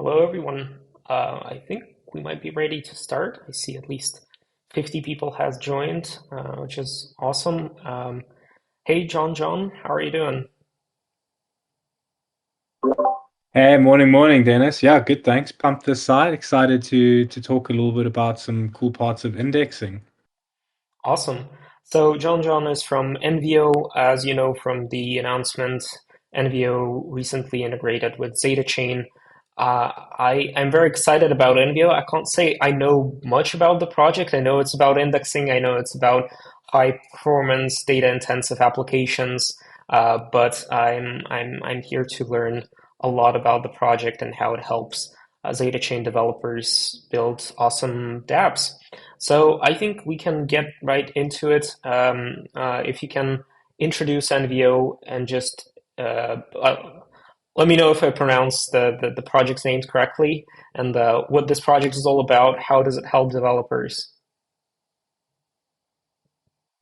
Hello, everyone. I think we might be ready to start. I see at least 50 people has joined, which is awesome. Hey, John, how are you doing? Hey, morning, Dennis. Yeah, good, thanks. Pumped this side. Excited to talk a little bit about some cool parts of indexing. Awesome. So, John is from Envio. As you know from the announcement, Envio recently integrated with Zeta Chain. I'm very excited about Envio. I can't say I know much about the project. I know it's about indexing. I know it's about high performance, data intensive applications. But I'm here to learn a lot about the project and how it helps Zeta Chain developers build awesome dApps. So I think we can get right into it. If you can introduce Envio and just let me know if I pronounce the project's names correctly and what this project is all about. How does it help developers?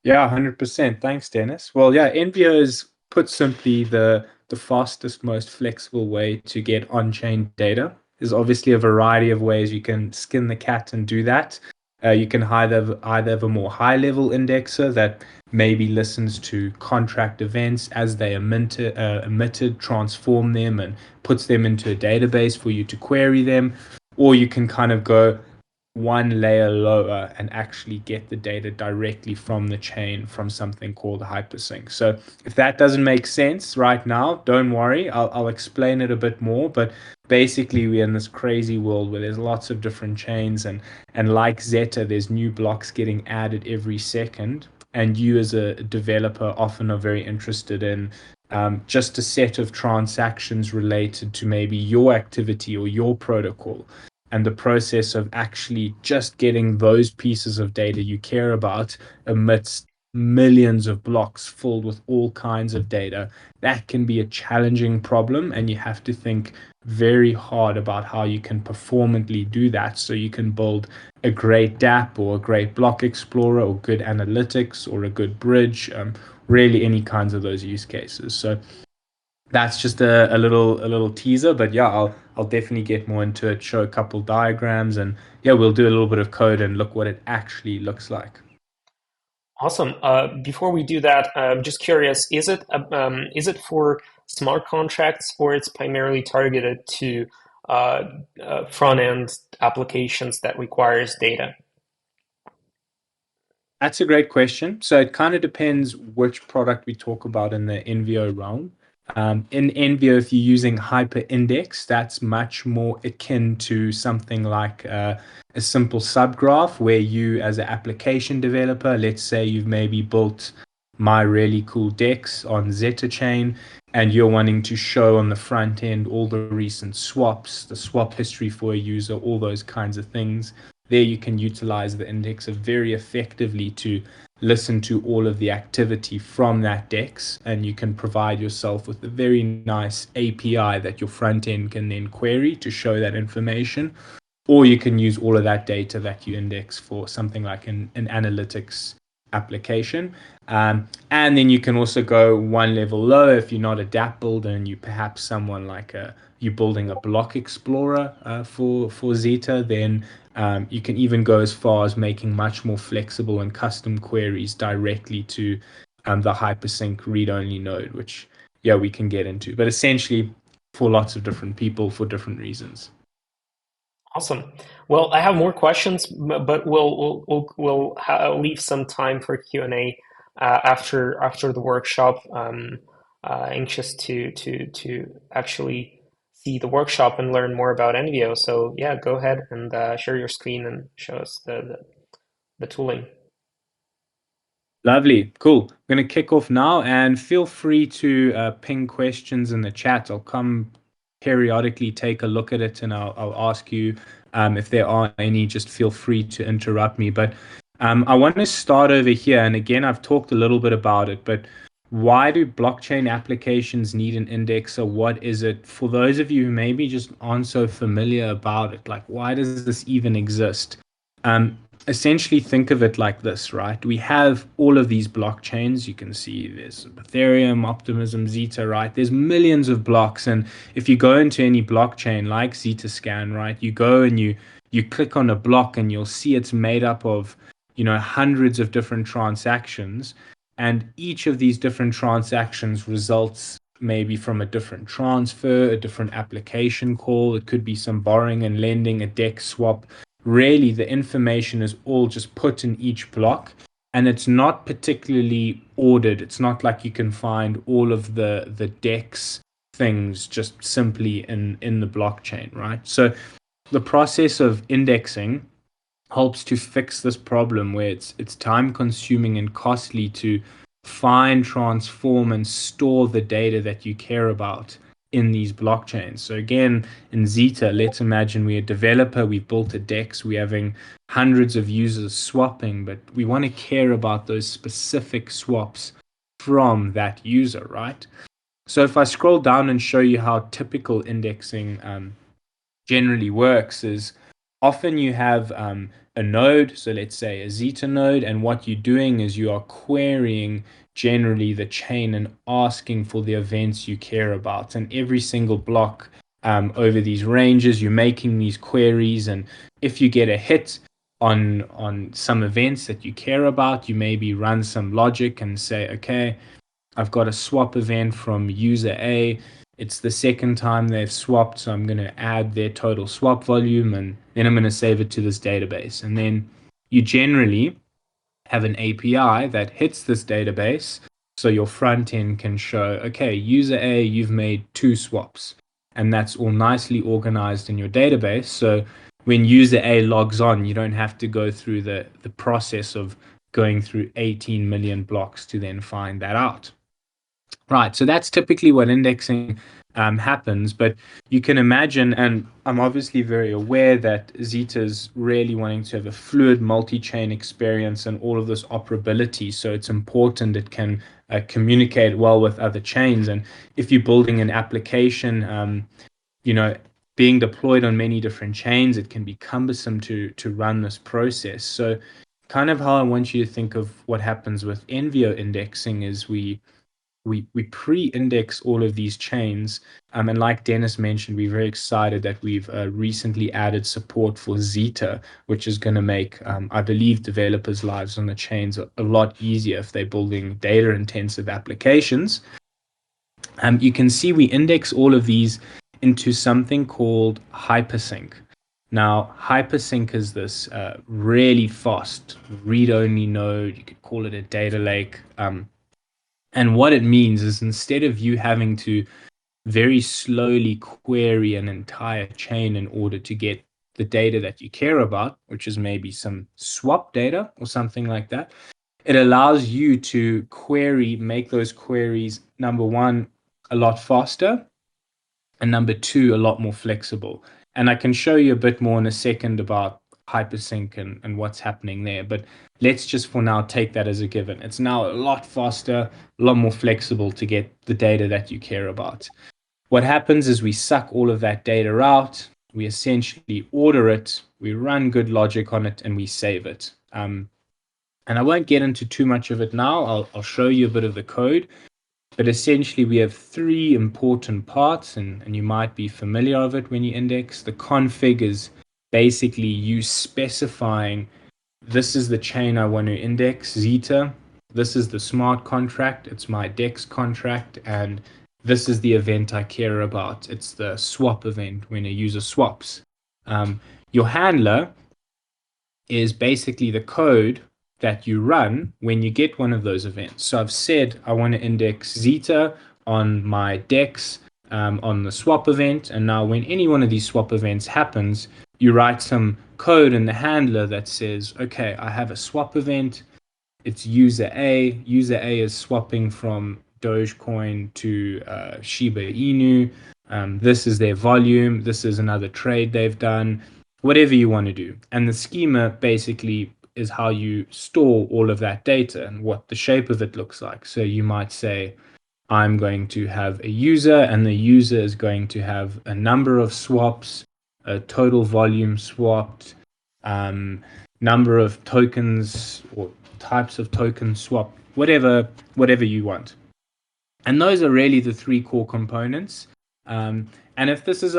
Yeah, 100%. Thanks, Dennis. Well, yeah, Envio is put simply the fastest, most flexible way to get on-chain data. There's obviously a variety of ways you can skin the cat and do that. You can either have a more high-level indexer that maybe listens to contract events as they emitted, transform them, and puts them into a database for you to query them, or you can kind of go one layer lower and actually get the data directly from the chain from something called hypersync. So if that doesn't make sense right now, don't worry. I'll explain it a bit more. But basically, we're in this crazy world where there's lots of different chains, and like Zeta, there's new blocks getting added every second. And you, as a developer, often are very interested in just a set of transactions related to maybe your activity or your protocol, and the process of actually just getting those pieces of data you care about amidst millions of blocks filled with all kinds of data, that can be a challenging problem. And you have to think very hard about how you can performantly do that so you can build a great dApp or a great block explorer or good analytics or a good bridge, really any kinds of those use cases. So that's just a little teaser, but yeah, I'll definitely get more into it, show a couple diagrams, and yeah, we'll do a little bit of code and look what it actually looks like. Awesome. Before we do that, I'm just curious, is it for smart contracts or it's primarily targeted to front end applications that requires data? That's a great question. So it kind of depends which product we talk about in the Envio realm. In Envio, if you're using hyperindex, that's much more akin to something like a simple subgraph where you, as an application developer, let's say you've maybe built my really cool decks on Zeta Chain, and you're wanting to show on the front end all the recent swaps, the swap history for a user, all those kinds of things. There you can utilize the indexer very effectively to listen to all of the activity from that DEX, and you can provide yourself with a very nice API that your front end can then query to show that information. Or you can use all of that data that you index for something like an analytics application. And then you can also go one level lower if you're not a dApp builder and you perhaps someone like you building a block explorer for Zeta. Then you can even go as far as making much more flexible and custom queries directly to the hypersync read-only node, which yeah we can get into. But essentially, for lots of different people for different reasons. Awesome. Well, I have more questions, but we'll leave some time for Q&A after the workshop. Anxious to actually see the workshop and learn more about Envio. So yeah, go ahead and share your screen and show us the tooling. Lovely. Cool. I'm going to kick off now and feel free to ping questions in the chat. I'll come periodically take a look at it and I'll ask you if there are any. Just feel free to interrupt me. But I want to start over here. And again, I've talked a little bit about it, but why do blockchain applications need an indexer? What is it? For those of you who maybe just aren't so familiar about it, like why does this even exist? Um, essentially think of it like this, right? We have all of these blockchains. You can see there's Ethereum, Optimism, Zeta, right? There's millions of blocks. And if you go into any blockchain like Zetascan, right, you go and you click on a block and you'll see it's made up of, hundreds of different transactions. And each of these different transactions results maybe from a different transfer, a different application call. It could be some borrowing and lending, a deck swap. Really, the information is all just put in each block, and it's not particularly ordered. It's not like you can find all of the DEX things just simply in the blockchain, right? So the process of indexing helps to fix this problem where it's time consuming and costly to find, transform, and store the data that you care about in these blockchains. So again, in Zeta, let's imagine we're a developer, we've built a DEX, we're having hundreds of users swapping, but we want to care about those specific swaps from that user, right? So if I scroll down and show you how typical indexing generally works is often you have a node, so let's say a Zeta node, and what you're doing is you are querying generally the chain and asking for the events you care about. And every single block over these ranges, you're making these queries, and if you get a hit on some events that you care about, you maybe run some logic and say, okay, I've got a swap event from user A. It's the second time they've swapped, so I'm going to add their total swap volume and then I'm going to save it to this database. And then you generally have an API that hits this database. So your front end can show, okay, user A, you've made two swaps. And that's all nicely organized in your database. So when user A logs on, you don't have to go through the process of going through 18 million blocks to then find that out. Right, so that's typically what indexing happens, but you can imagine, and I'm obviously very aware that Zeta's really wanting to have a fluid multi-chain experience and all of this operability, so it's important it can communicate well with other chains. And if you're building an application, you know, being deployed on many different chains, it can be cumbersome to run this process. So kind of how I want you to think of what happens with Envio indexing is we pre-index all of these chains. And like Dennis mentioned, we're very excited that we've recently added support for Zeta, which is going to make, I believe, developers' lives on the chains a lot easier if they're building data-intensive applications. You can see we index all of these into something called hypersync. Now, hypersync is this really fast read-only node. You could call it a data lake. And what it means is instead of you having to very slowly query an entire chain in order to get the data that you care about, which is maybe some swap data or something like that, it allows you to make those queries, number one, a lot faster, and number two, a lot more flexible. And I can show you a bit more in a second about hypersync and what's happening there. But let's just for now take that as a given. It's now a lot faster, a lot more flexible to get the data that you care about. What happens is we suck all of that data out, we essentially order it, we run good logic on it, and we save it. And I won't get into too much of it now. I'll show you a bit of the code. But essentially, we have three important parts, and you might be familiar of it when you index. The config is basically you specifying this is the chain I want to index, Zeta. This is the smart contract. It's my DEX contract. And this is the event I care about. It's the swap event when a user swaps. Your handler is basically the code that you run when you get one of those events. So I've said I want to index Zeta on my DEX on the swap event. And now when any one of these swap events happens, you write some code in the handler that says, okay, I have a swap event. It's user A. User A is swapping from Dogecoin to Shiba Inu. This is their volume. This is another trade they've done. Whatever you want to do. And the schema basically is how you store all of that data and what the shape of it looks like. So you might say, I'm going to have a user, and the user is going to have a number of swaps, a total volume swapped, number of tokens or types of token swap, whatever you want. And those are really the three core components. And if this is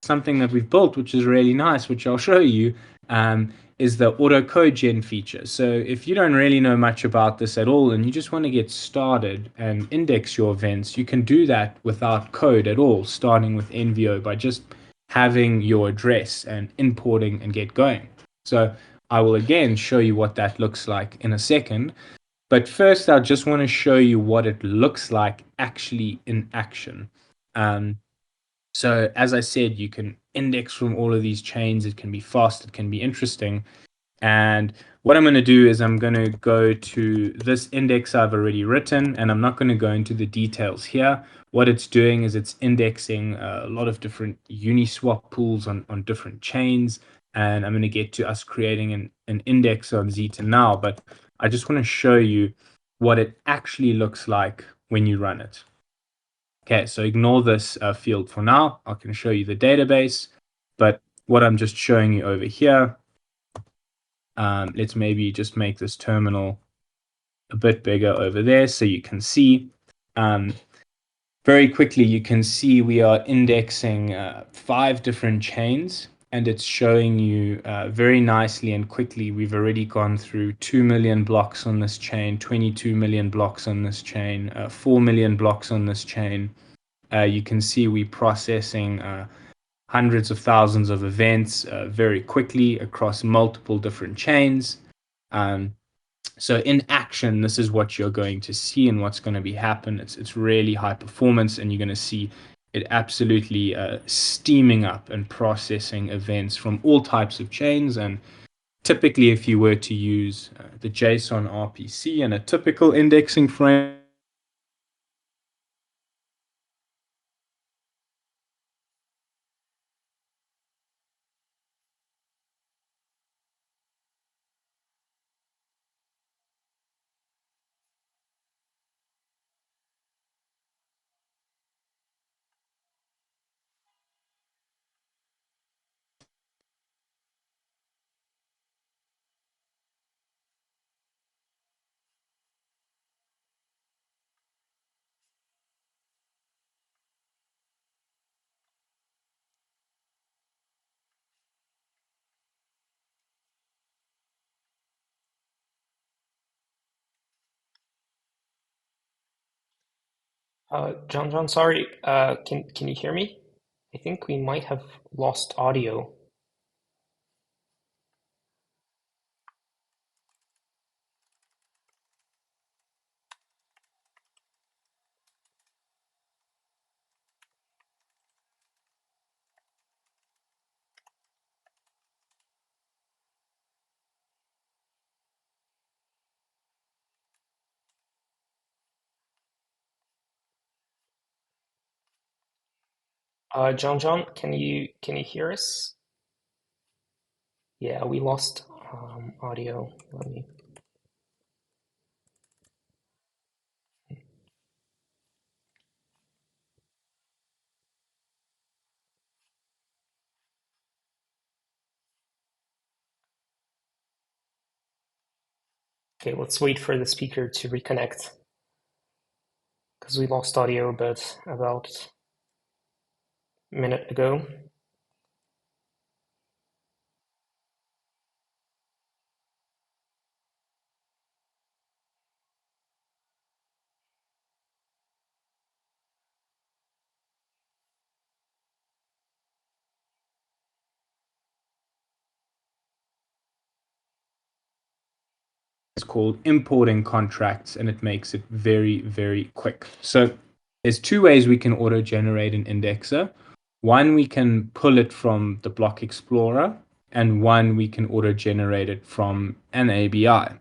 something that we've built, which is really nice, which I'll show you, um, is the auto code gen feature. So if you don't really know much about this at all and you just want to get started and index your events, you can do that without code at all, starting with Envio by just having your address and importing and get going. So I will again show you what that looks like in a second. But first, I just want to show you what it looks like actually in action. Um, so as I said, you can index from all of these chains. It can be fast, it can be interesting. And what I'm going to do is I'm going to go to this index I've already written, and I'm not going to go into the details here. What it's doing is it's indexing a lot of different Uniswap pools on different chains. And I'm going to get to us creating an index on Zeta now, but I just want to show you what it actually looks like when you run it. Okay, so ignore this field for now. I can show you the database, but what I'm just showing you over here, let's maybe just make this terminal a bit bigger over there so you can see. Very quickly, you can see we are indexing 5 different chains, and it's showing you very nicely and quickly. We've already gone through 2 million blocks on this chain, 22 million blocks on this chain, 4 million blocks on this chain. You can see we're processing hundreds of thousands of events very quickly across multiple different chains. So in action, this is what you're going to see and what's going to be happen. It's really high performance, and you're going to see it absolutely steaming up and processing events from all types of chains. And typically, if you were to use the JSON RPC and a typical indexing frame, John, sorry. Can you hear me? I think we might have lost audio. John, can you hear us? Yeah, we lost audio. Let me. Okay, let's wait for the speaker to reconnect because we lost audio, but about a minute ago. is called importing contracts, and it makes it very, very quick. So there's 2 ways we can auto generate an indexer. One, we can pull it from the block explorer, and one, we can auto generate it from an ABI.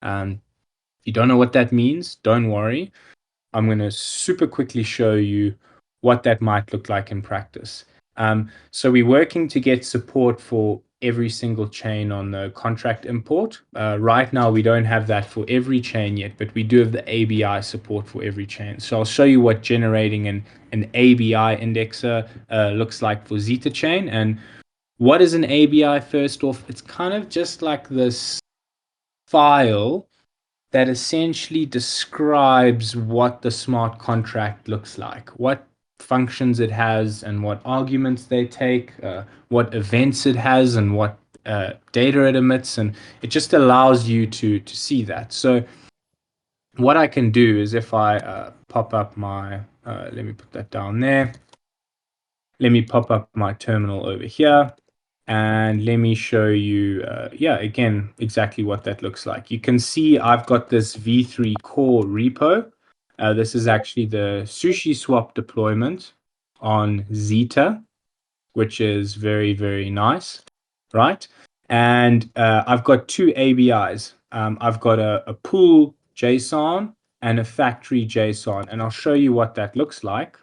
If you don't know what that means, don't worry. I'm going to super quickly show you what that might look like in practice. So we're working to get support for every single chain on the contract import. Right now, we don't have that for every chain yet, but we do have the ABI support for every chain. So I'll show you what generating an ABI indexer looks like for Zeta chain. And What is an ABI first off? It's kind of just like this file that essentially describes what the smart contract looks like, what functions it has, and what arguments they take, what events it has, and what data it emits, and it just allows you to see that. So what I can do is if I pop up my, let me put that down there. Let me pop up my terminal over here. And let me show you, yeah, again, exactly what that looks like. You can see I've got this V3 core repo. This is actually the sushi swap deployment on Zeta, which is very, very nice, right? And I've got two ABIs. I've got a pool JSON and a factory JSON, and I'll show you what that looks like.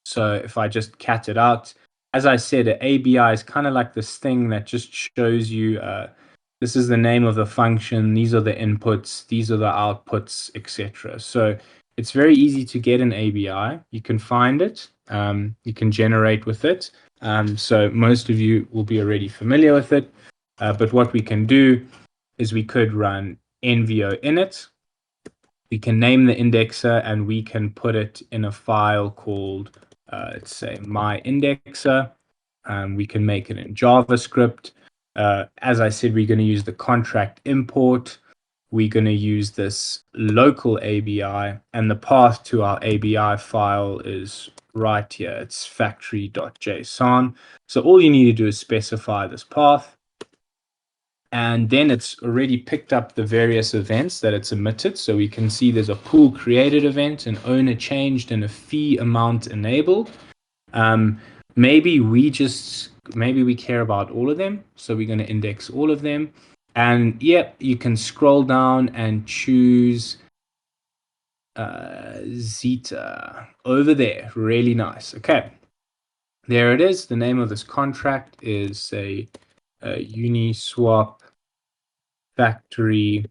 So if I just cat it out, as I said, an ABI is kind of like this thing that just shows you this is the name of the function, these are the inputs, these are the outputs, etc. So it's very easy to get an ABI. You can find it, you can generate with it. So most of you will be already familiar with it. But what we can do is we could run Envio init. We can name the indexer and we can put it in a file called, let's say, my indexer. We can make it in JavaScript. As I said, we're going to use the contract import. We're going to use this local ABI, and the path to our ABI file is right here. It's factory.json. So all you need to do is specify this path. And then it's already picked up the various events that it's emitted. So we can see there's a pool created event, an owner changed, and a fee amount enabled. Um, maybe we care about all of them. So we're going to index all of them. And yep, you can scroll down and choose Zeta over there. Really nice. Okay. There it is. The name of this contract is, say, Uniswap factory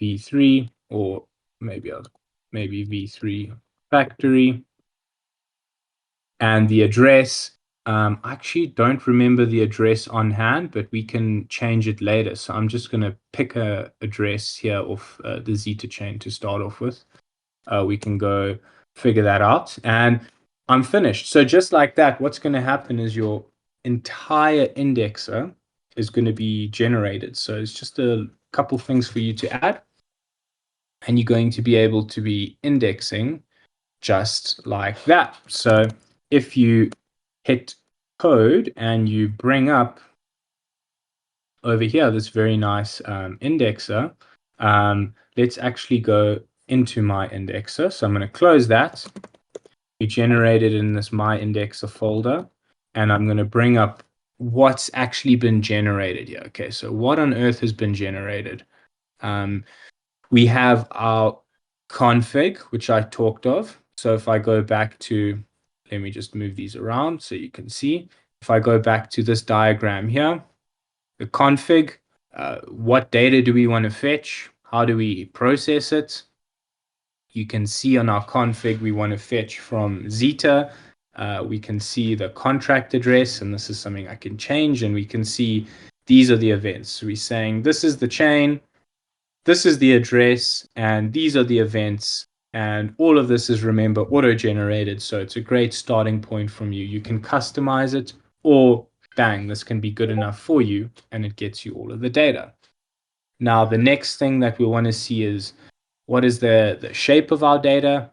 v3, or maybe v3 factory, and the address. I actually don't remember the address on hand, but we can change it later. So I'm just going to pick a address here off the Zeta chain to start off with. We can go figure that out, and I'm finished. So just like that, what's going to happen is your entire indexer is going to be generated. So it's just a couple things for you to add, and you're going to be able to be indexing just like that. So if you hit code and you bring up over here this very nice indexer, let's actually go into my indexer. So I'm going to close that. We generated in this my indexer folder, and I'm going to bring up what's actually been generated here. Okay, so what on earth has been generated? We have our config, which I talked of. So if I go back to, let me just move these around so you can see. If I go back to this diagram here, the config, what data do we want to fetch? How do we process it? You can see on our config, we want to fetch from Zeta. We can see the contract address, and this is something I can change, and we can see these are the events. So we're saying this is the chain, this is the address, and these are the events. And all of this is, remember, auto-generated. So it's a great starting point from you. You can customize it, or bang, this can be good enough for you, and it gets you all of the data. Now, the next thing that we want to see is what is the shape of our data.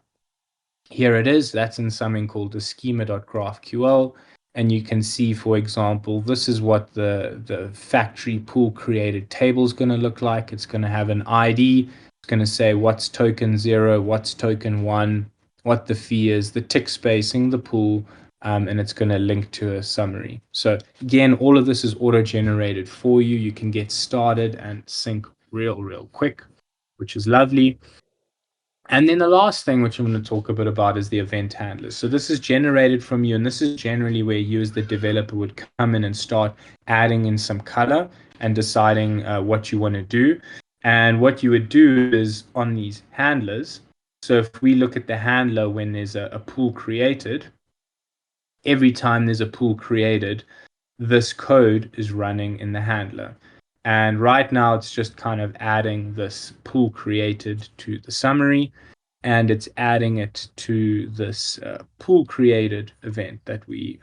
Here it is. That's in something called the schema.graphql. And you can see, for example, this is what the factory pool created table is going to look like. It's going to have an ID. It's going to say what's token 0, what's token 1, what the fee is, the tick spacing, the pool, and it's going to link to a summary. So again, all of this is auto-generated for you. You can get started and sync real quick, which is lovely. And then the last thing, which I'm going to talk a bit about, is the event handlers. So this is generated from you, and this is generally where you as the developer would come in and start adding in some color and deciding what you want to do. And what you would do is on these handlers. So if we look at the handler when there's a pool created, every time there's a pool created, this code is running in the handler. And right now, it's just kind of adding this pool created to the summary, and it's adding it to this pool created event that we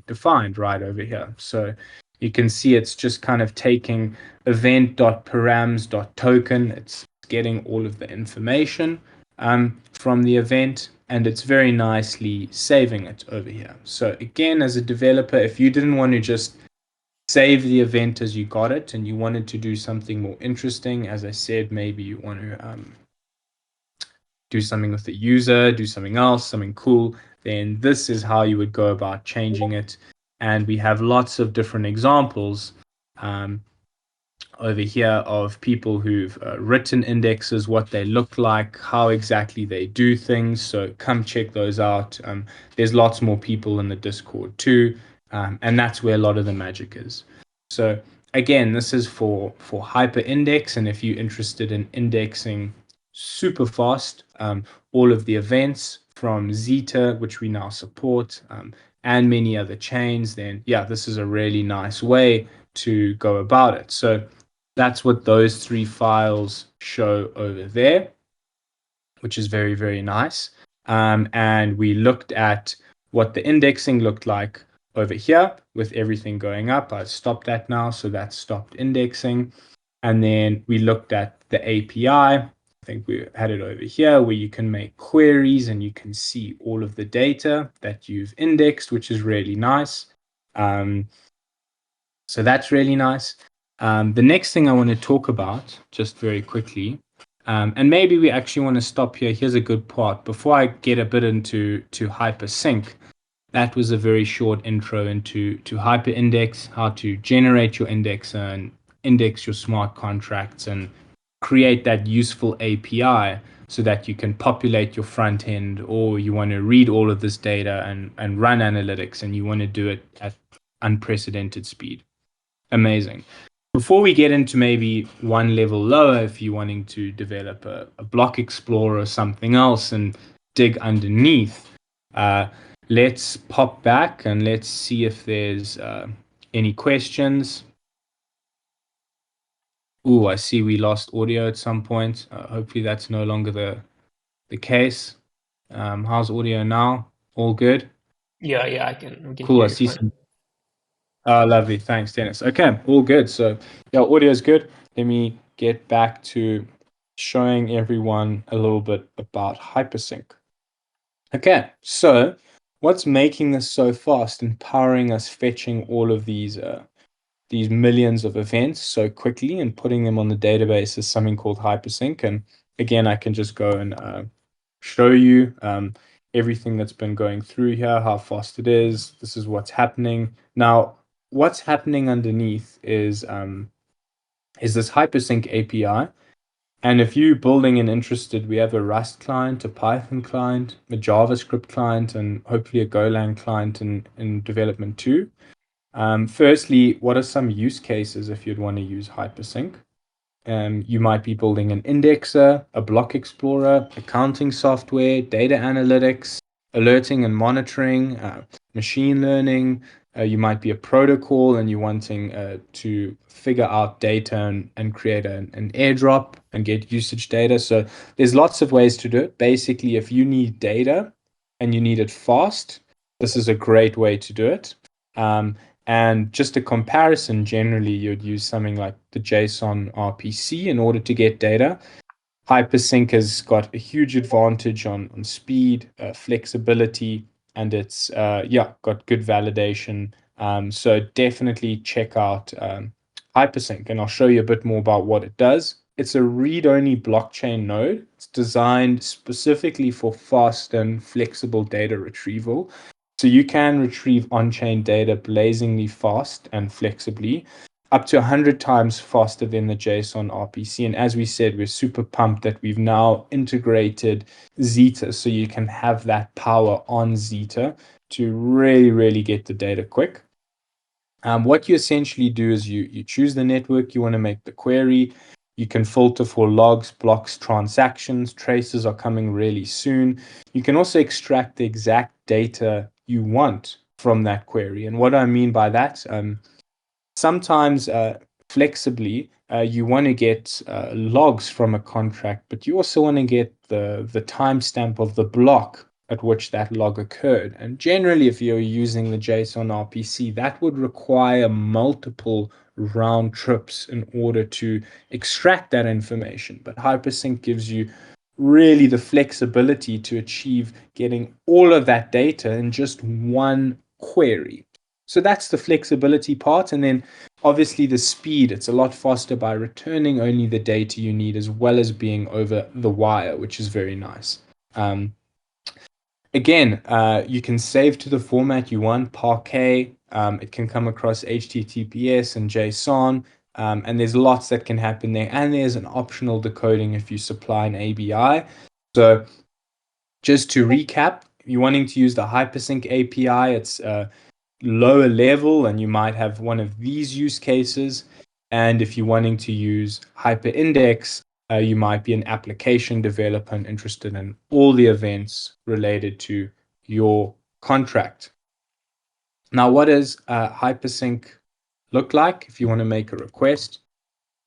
defined right over here. So you can see it's just kind of taking event.params.token. It's getting all of the information from the event, and it's very nicely saving it over here. So again, as a developer, if you didn't want to just save the event as you got it and you wanted to do something more interesting, as I said, maybe you want to do something with the user, do something else, something cool, then this is how you would go about changing it. And we have lots of different examples um, over here of people who've written indexes, what they look like, how exactly they do things. So come check those out. There's lots more people in the Discord too, and that's where a lot of the magic is. So again, this is for hyperindex, and if you're interested in indexing super fast, all of the events from Zeta, which we now support, and many other chains, then yeah, this is a really nice way to go about it. So that's what those three files show over there, which is very, very nice. And we looked at what the indexing looked like over here with everything going up. I've stopped that now, so that stopped indexing. And then we looked at the API. I think we had it over here where you can make queries and you can see all of the data that you've indexed, which is really nice. So that's really nice. The next thing I want to talk about, just very quickly, and maybe we actually want to stop here. Here's a good part. Before I get a bit into hypersync, that was a very short intro into hyperindex, how to generate your index and index your smart contracts and create that useful API so that you can populate your front end, or you want to read all of this data and run analytics, and you want to do it at unprecedented speed. Amazing. Before we get into maybe one level lower, if you're wanting to develop a block explorer or something else and dig underneath, uh, let's pop back and let's see if there's any questions. Oh, I see we lost audio at some point. Hopefully that's no longer the case. How's audio now? All good? Yeah, yeah, we can Cool. hear I you see fine. some. Oh, lovely. Thanks, Dennis. Okay, all good. So, yeah, audio is good. Let me get back to showing everyone a little bit about hypersync. Okay, so what's making this so fast and powering us fetching all of these millions of events so quickly and putting them on the database is something called hypersync. And again, I can just go and show you everything that's been going through here, how fast it is. This is what's happening. Now, what's happening underneath is this hypersync API. And if you're building and interested, we have a Rust client, a Python client, a JavaScript client, and hopefully a Golang client in development too. Firstly, what are some use cases if you'd want to use hypersync? You might be building an indexer, a block explorer, accounting software, data analytics, alerting and monitoring, machine learning. You might be a protocol and you're wanting to figure out data and create an airdrop and get usage data. So there's lots of ways to do it. Basically, if you need data and you need it fast, this is a great way to do it. And just a comparison, generally, you'd use something like the JSON RPC in order to get data. Hypersync has got a huge advantage on speed, flexibility, and it's yeah, got good validation. So definitely check out Hypersync, and I'll show you a bit more about what it does. It's a read-only blockchain node. It's designed specifically for fast and flexible data retrieval. So you can retrieve on-chain data blazingly fast and flexibly, up to 100 times faster than the JSON RPC. And as we said, we're super pumped that we've now integrated Zeta, so you can have that power on Zeta to really, really get the data quick. What you essentially do is you choose the network you want to make the query. You can filter for logs, blocks, transactions. Traces are coming really soon. You can also extract the exact data you want from that query. And what I mean by that, sometimes flexibly, you want to get logs from a contract, but you also want to get the timestamp of the block at which that log occurred. And generally, if you're using the JSON RPC, that would require multiple round trips in order to extract that information. But Hypersync gives you really the flexibility to achieve getting all of that data in just one query. So that's the flexibility part. And then obviously the speed, it's a lot faster by returning only the data you need as well as being over the wire, which is very nice. Um, Again, you can save to the format you want, Parquet. It can come across HTTPS and JSON, and there's lots that can happen there. And there's an optional decoding if you supply an ABI. So just to recap, you're wanting to use the Hypersync API. It's lower level, and you might have one of these use cases. And if you're wanting to use HyperIndex, you might be an application developer and interested in all the events related to your contract. Now, what does Hypersync look like if you want to make a request?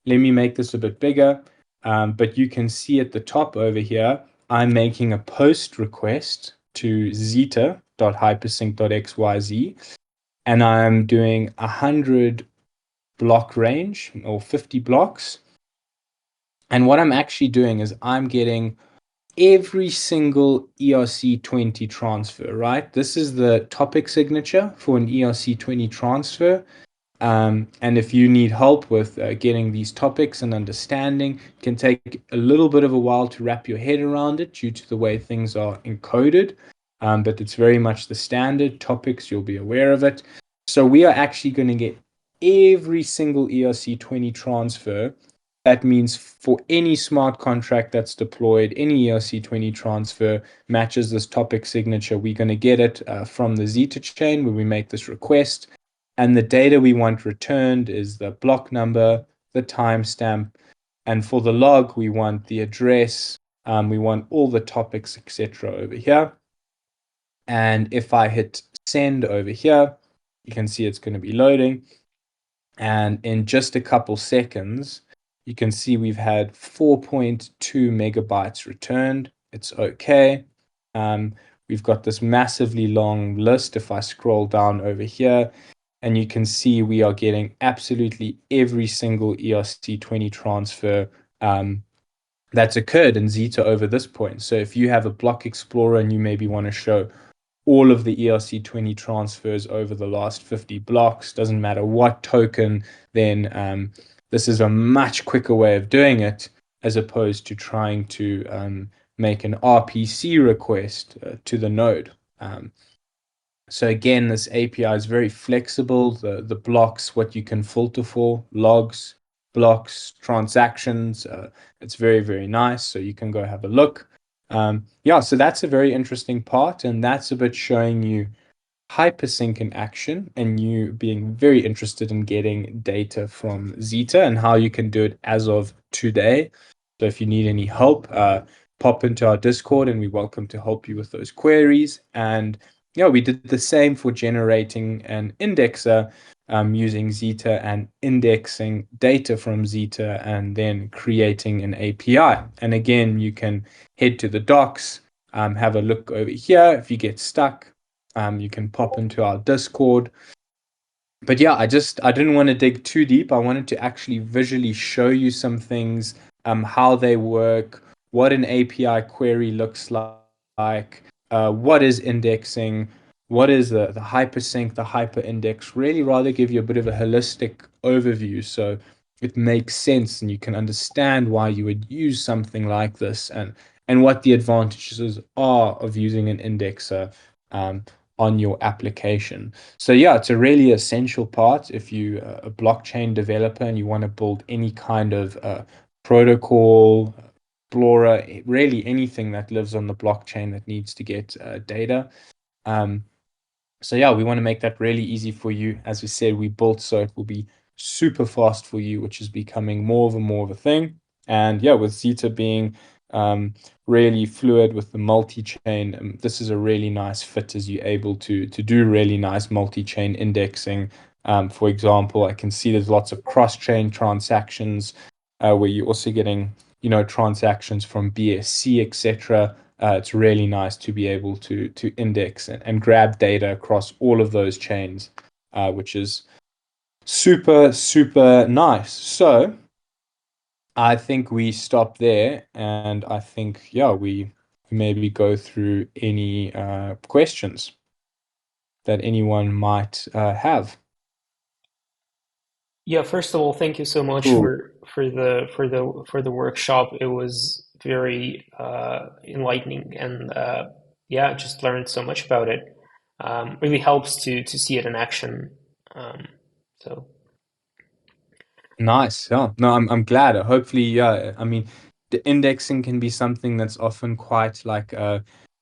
Let me make this a bit bigger, but you can see at the top over here, I'm making a post request to zeta.hypersync.xyz, and I'm doing 100 block range or 50 blocks. And what I'm actually doing is I'm getting every single ERC20 transfer, right? This is the topic signature for an ERC20 transfer. And if you need help with getting these topics and understanding, it can take a little bit of a while to wrap your head around it due to the way things are encoded. But it's very much the standard topics, you'll be aware of it. So we are actually going to get every single ERC20 transfer. That means for any smart contract that's deployed, any ERC20 transfer matches this topic signature. We're going to get it from the Zeta chain where we make this request. And the data we want returned is the block number, the timestamp, and for the log, we want the address, we want all the topics, etc. over here. And if I hit send over here, you can see it's going to be loading. And in just a couple seconds, you can see we've had 4.2 megabytes returned. It's okay. We've got this massively long list. If I scroll down over here, and you can see we are getting absolutely every single ERC20 transfer that's occurred in Zeta over this point. So if you have a block explorer and you maybe want to show all of the ERC20 transfers over the last 50 blocks, doesn't matter what token, then this is a much quicker way of doing it as opposed to trying to make an RPC request to the node. So again, this API is very flexible. The blocks, what you can filter for, logs, blocks, transactions. It's very, very nice. So you can go have a look. Yeah, so that's a very interesting part, and that's a bit showing you hypersync in action and you being very interested in getting data from Zeta and how you can do it as of today. So if you need any help, pop into our Discord and we're welcome to help you with those queries. And yeah, we did the same for generating an indexer using Zeta and indexing data from Zeta and then creating an API. And again, you can head to the docs, have a look over here. If you get stuck, you can pop into our Discord. But yeah, I didn't want to dig too deep. I wanted to actually visually show you some things, how they work, what an API query looks like, what is indexing, what is the hypersync, the hyperindex. Really rather give you a bit of a holistic overview so it makes sense and you can understand why you would use something like this and what the advantages are of using an indexer um, on your application. So yeah, it's a really essential part if you a blockchain developer and you want to build any kind of protocol, Explorer, really anything that lives on the blockchain that needs to get data. So yeah, we want to make that really easy for you. As we said, we built so it will be super fast for you, which is becoming more of a thing. And yeah, with Zeta being um, really fluid with the multi-chain, this is a really nice fit as you're able to do really nice multi-chain indexing. For example, I can see there's lots of cross-chain transactions where you're also getting, transactions from BSC, etc. It's really nice to be able to index and grab data across all of those chains, which is super, super nice. So I think we stop there, and I think, yeah, we maybe go through any questions that anyone might have. Yeah, first of all, thank you so much Cool. for the workshop. It was very enlightening, and yeah, just learned so much about it. Really helps to see it in action. Um, so Nice. Yeah. No, I'm glad. Hopefully, yeah. I mean, the indexing can be something that's often quite like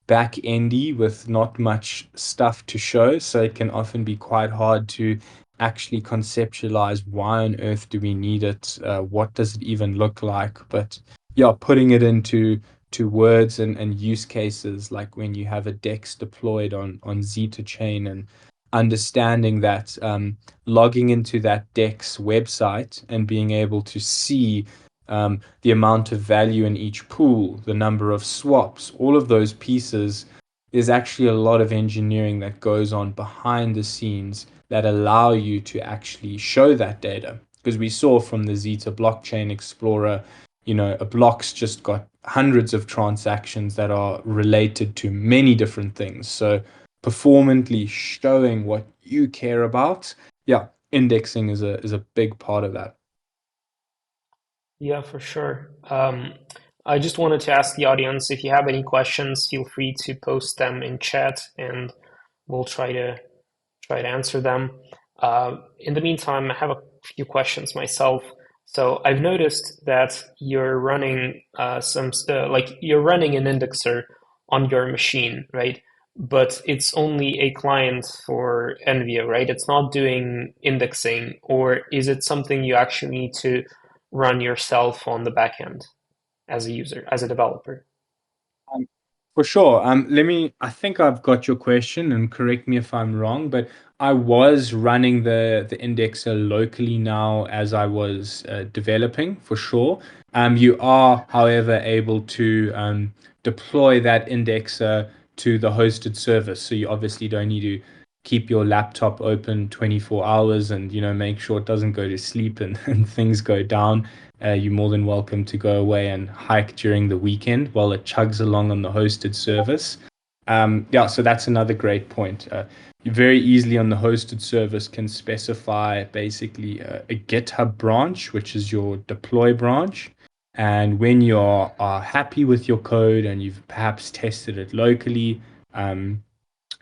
back endy with not much stuff to show. So it can often be quite hard to actually conceptualize why on earth do we need it? What does it even look like? But yeah, putting it into words and use cases like when you have a DEX deployed on Zeta chain and understanding that logging into that DEX website and being able to see the amount of value in each pool, the number of swaps, all of those pieces, there's actually a lot of engineering that goes on behind the scenes that allow you to actually show that data. Because we saw from the Zeta blockchain explorer, a block's just got hundreds of transactions that are related to many different things. So performantly showing what you care about, yeah, indexing is a big part of that. yeah, for sure. I just wanted to ask the audience if you have any questions, feel free to post them in chat, and we'll try to answer them. In the meantime, I have a few questions myself. So I've noticed that you're running like you're running an indexer on your machine, right? But it's only a client for Envio, right? It's not doing indexing, or is it something you actually need to run yourself on the back end as a user, as a developer? Um, for sure. I think I've got your question, and correct me if I'm wrong, but I was running the indexer locally now as I was developing, for sure. You are, however, able to deploy that indexer to the hosted service. So you obviously don't need to keep your laptop open 24 hours and, make sure it doesn't go to sleep and, and things go down. You're more than welcome to go away and hike during the weekend while it chugs along on the hosted service. Yeah, so that's another great point. You very easily on the hosted service can specify basically a GitHub branch, which is your deploy branch. And when are happy with your code and you've perhaps tested it locally, um,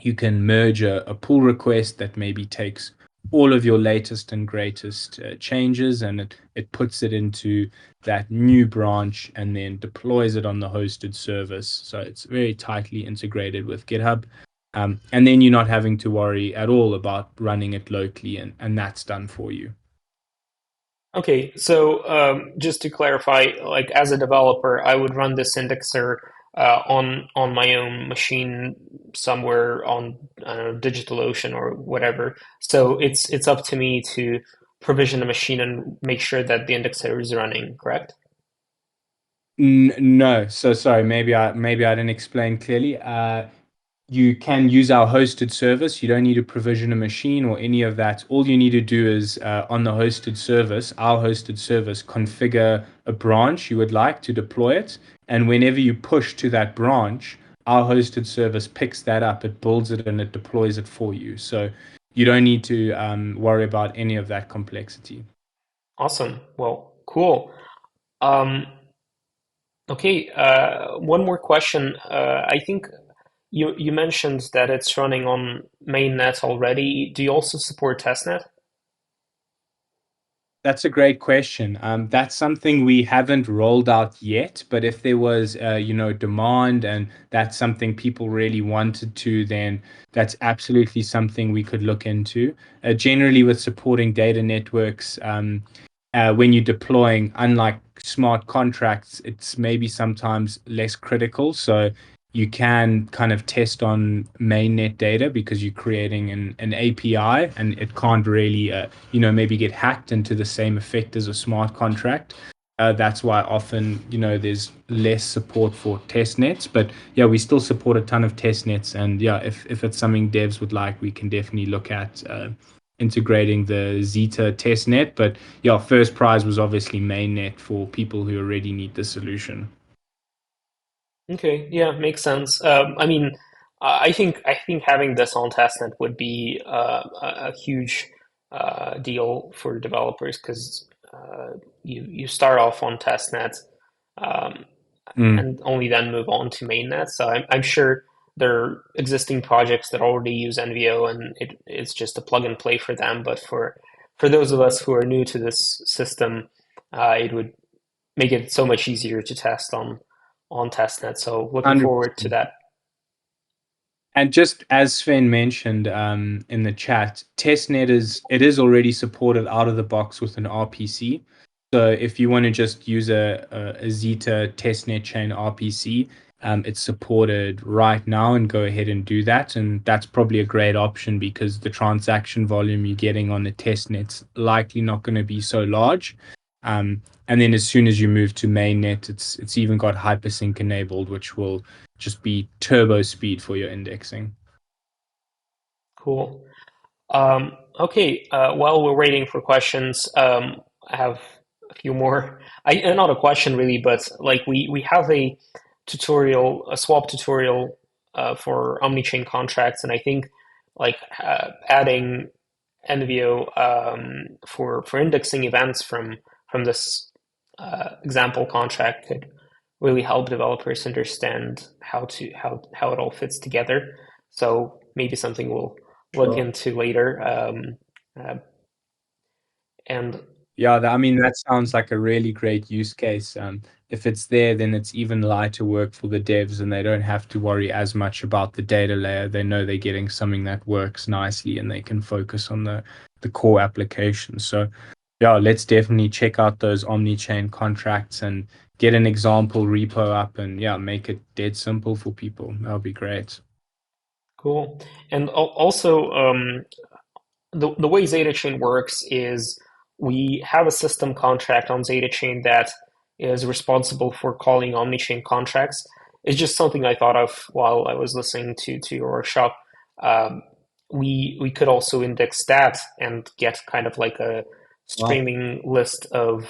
you can merge a pull request that maybe takes all of your latest and greatest changes and it puts it into that new branch and then deploys it on the hosted service. So it's very tightly integrated with GitHub. And then you're not having to worry at all about running it locally, and that's done for you. Okay, so just to clarify, like as a developer, I would run this indexer on my own machine somewhere on I don't know, DigitalOcean or whatever. So it's up to me to provision the machine and make sure that the indexer is running, correct? No, so sorry, maybe I didn't explain clearly. You can use our hosted service. You don't need to provision a machine or any of that. All you need to do is on the hosted service, our hosted service, configure a branch you would like to deploy it. And whenever you push to that branch, our hosted service picks that up, it builds it, and it deploys it for you. So you don't need to worry about any of that complexity. Awesome. Well, cool. Um, okay, one more question. I think you mentioned that it's running on mainnet already. Do you also support testnet? That's a great question. That's something we haven't rolled out yet, but if there was, demand and that's something people really wanted to, then that's absolutely something we could look into. Generally, with supporting data networks, when you're deploying, unlike smart contracts, it's maybe sometimes less critical. So you can kind of test on mainnet data because you're creating an API and it can't really, maybe get hacked into the same effect as a smart contract. That's why often, there's less support for test nets. But yeah, we still support a ton of test nets. And yeah, if it's something devs would like, we can definitely look at integrating the Zeta test net. But yeah, first prize was obviously mainnet for people who already need the solution. Okay, yeah, makes sense. I mean, I think having this on testnet would be a huge deal for developers because you start off on testnet um, Mm, and only then move on to mainnet. So I'm sure there are existing projects that already use Envio and it's just a plug and play for them. But for those of us who are new to this system, it would make it so much easier to test on testnet. So looking forward to 100%. that. And just as Sven mentioned in the chat, testnet is already supported out of the box with an RPC. So if you want to just use a Zeta testnet chain RPC, it's supported right now and go ahead and do that. And that's probably a great option because the transaction volume you're getting on the testnet's likely not going to be so large. And then as soon as you move to mainnet, it's even got hypersync enabled, which will just be turbo speed for your indexing. Cool. Okay, while we're waiting for questions, I have a few more. Not a question really, but like we have a tutorial, a swap tutorial for omnichain contracts, and I think like adding Envio for indexing events from this example contract could really help developers understand how it all fits together. So maybe something we'll look Sure. into later. Uh, and Yeah, I mean, that sounds like a really great use case. If it's there, then it's even lighter work for the devs and they don't have to worry as much about the data layer. They know they're getting something that works nicely and they can focus on the core application. So yeah, let's definitely check out those omni-chain contracts and get an example repo up and yeah, make it dead simple for people. That'll be great. cool. And also, the way Zeta Chain works is we have a system contract on Zeta Chain that is responsible for calling omnichain contracts. It's just something I thought of while I was listening to your workshop. Um, we could also index that and get kind of like a Wow. streaming list of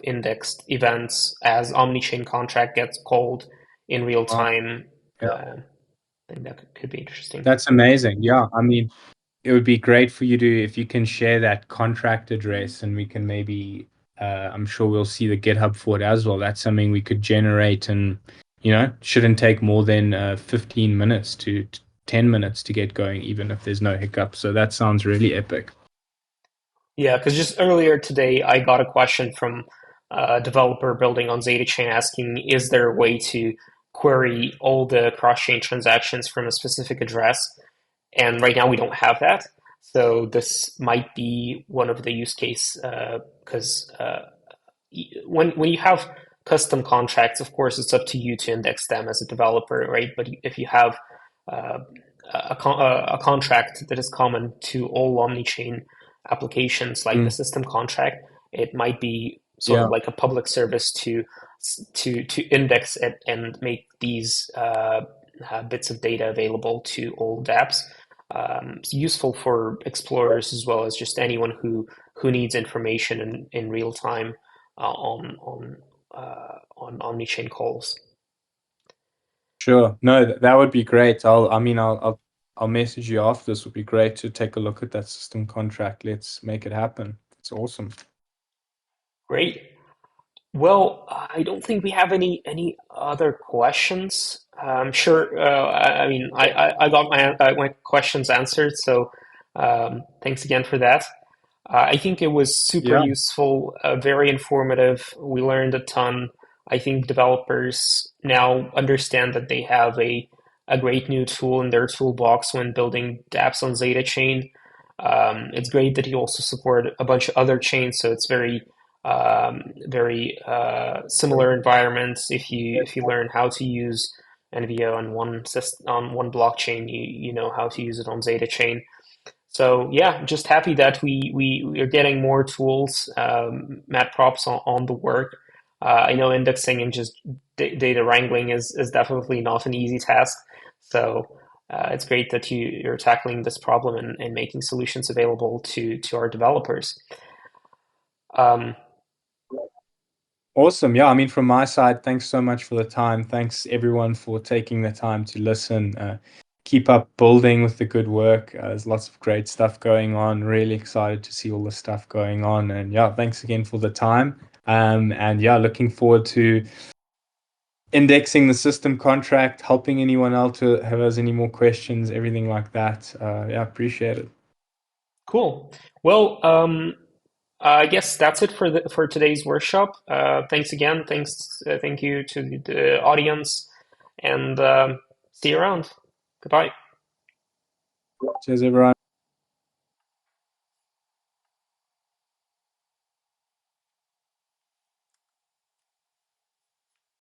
indexed events as omnichain contract gets called in real Wow. time. Yeah, I think that could be interesting. that's amazing. Yeah, I mean, it would be great for you to if you can share that contract address and we can maybe I'm sure we'll see the GitHub for it as well. That's something we could generate and shouldn't take more than 15 minutes to 10 minutes to get going, even if there's no hiccup. So that sounds really epic. Yeah, because just earlier today, I got a question from a developer building on ZetaChain asking, is there a way to query all the cross-chain transactions from a specific address? And right now we don't have that. So this might be one of the use case because when you have custom contracts, of course, it's up to you to index them as a developer, right? But if you have uh, a contract that is common to all omni-chain applications, like the Mm, system contract, it might be sort of yeah, like a public service to index it and make these bits of data available to all dApps. It's useful for explorers as well as just anyone who needs information in real time on omni-chain calls. sure. No, that would be great. I'll message you after. This would be great to take a look at that system contract. Let's make it happen. It's awesome. Great. Well, I don't think we have any other questions. Sure. I mean, I got my questions answered, so thanks again for that. I think it was super Yeah. useful, very informative. We learned a ton. I think developers now understand that they have a great new tool in their toolbox when building dApps on Zeta Chain. It's great that you also support a bunch of other chains, so it's very similar environments. If you learn how to use Envio on one on one blockchain, you know how to use it on Zeta Chain. So yeah, just happy that we are getting more tools. Mad props on the work. I know indexing and just data wrangling is definitely not an easy task. So it's great that you're tackling this problem and making solutions available to our developers. Um, Awesome. Yeah, I mean, from my side, thanks so much for the time. Thanks everyone for taking the time to listen. Keep up building with the good work. There's lots of great stuff going on. Really excited to see all the stuff going on. And yeah, thanks again for the time. And yeah, looking forward to indexing the system contract, helping anyone else who has any more questions, everything like that. Yeah, appreciate it. cool. Well, I guess that's it for today's workshop. Thanks again. Thank you to the audience, and see you around. Goodbye. Cheers, everyone.